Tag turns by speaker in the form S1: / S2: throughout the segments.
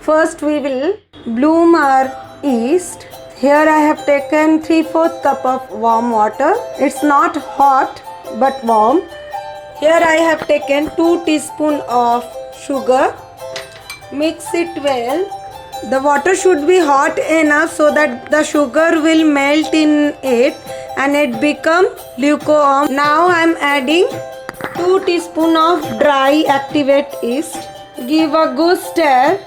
S1: First we will bloom our yeast. Here I have taken 3/4 cup of warm water. It's not hot but warm. Here I have taken 2 teaspoons of sugar. Mix it well. The water should be hot enough so that the sugar will melt in it and it become lukewarm. Now I am adding 2 teaspoons of dry activate yeast. Give a good stir.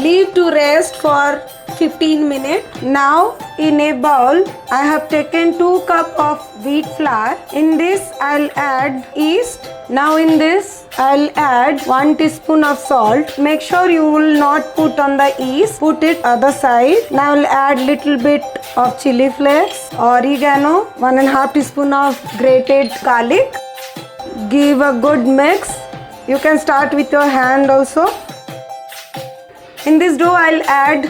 S1: Leave to rest for 15 minutes. Now in a bowl I have taken 2 cups of wheat flour. In this I'll add yeast. Now in this I'll add 1 teaspoon of salt. Make sure you will not put on the yeast. Put it other side. Now I'll add little bit of chili flakes, oregano, 1.5 teaspoon of grated garlic. Give a good mix. You can start with your hand also. In this dough I'll add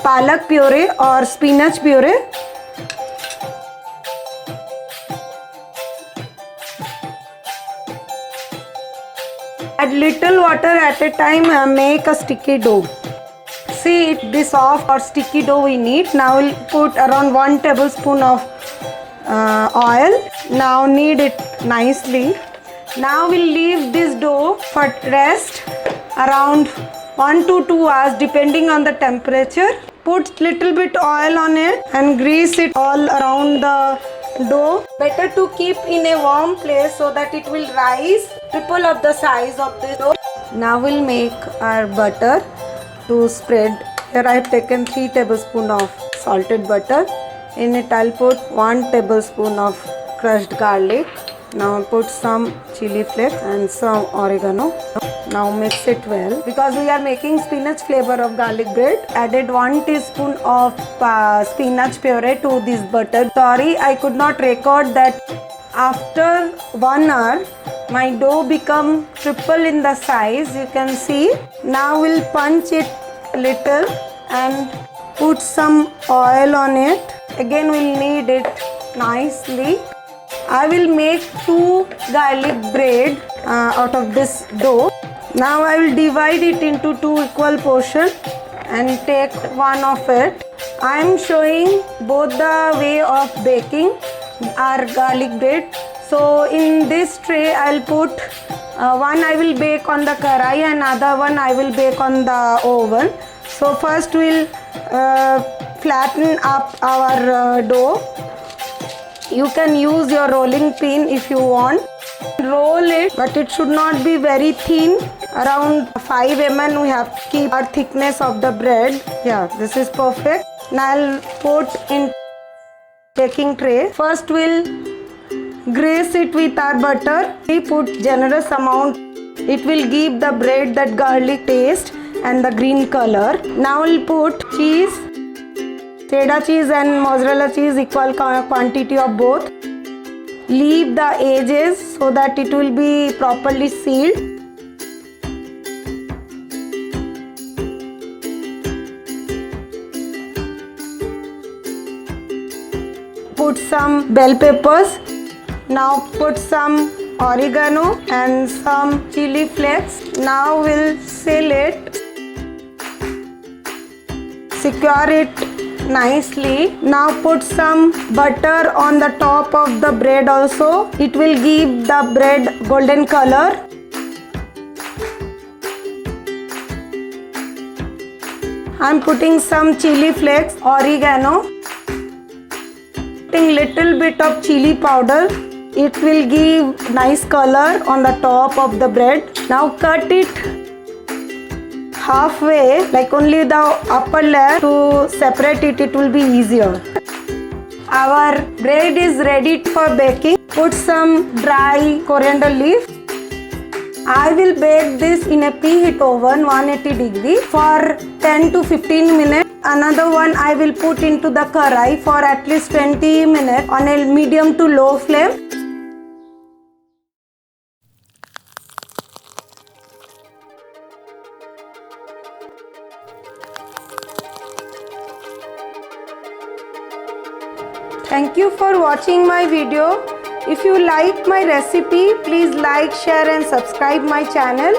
S1: palak puree or spinach puree. Add little water at a time and make a sticky dough. See it be soft or sticky dough we need. Now we'll put around 1 tablespoon of oil. Now knead it nicely. Now we'll leave this dough for rest around 1 to 2 hours depending on the temperature. Put little bit oil on it and grease it all around the dough. Better to keep in a warm place so that it will rise triple of the size of the dough. Now we'll make our butter to spread. Here I have taken 3 tablespoons of salted butter. In it I'll put 1 tablespoon of crushed garlic. Now put some chili flakes and some oregano. Now mix it well. Because we are making spinach flavor of garlic bread, added 1 teaspoon of spinach puree to this butter. Sorry, I could not record that. After 1 hour, my dough become triple in the size. You can see. Now we'll punch it a little and put some oil on it. Again we'll knead it nicely. I will make 2 garlic bread out of this dough. Now I will divide it into 2 equal portions and take one of it. I am showing both the way of baking our garlic bread. So in this tray I'll put one I will bake on the karai and other one I will bake on the oven. So first we'll flatten up our dough. You can use your rolling pin if you want. Roll it, but it should not be very thin. Around 5 mm we have to keep our thickness of the bread. Yeah, this is perfect. Now I'll put in baking tray. First we'll grease it with our butter. We put generous amount. It will give the bread that garlic taste and the green color. Now we'll put cheese. Cheddar cheese and mozzarella cheese, equal quantity of both. Leave the edges so that it will be properly sealed. Put some bell peppers. Now put some oregano and some chili flakes. Now we'll seal it. Secure it nicely. Now put some butter on the top of the bread also. It will give the bread golden color. I'm putting some chili flakes, oregano, putting little bit of chili powder. It will give nice color on the top of the bread. Now cut it halfway, like only the upper layer. To separate it, it will be easier. Our bread is ready for baking. Put some dry coriander leaf. I will bake this in a preheat oven 180 degree for 10 to 15 minutes. Another one I will put into the karai for at least 20 minutes on a medium to low flame. Thank you for watching my video. If you like my recipe, please like, share and subscribe my channel.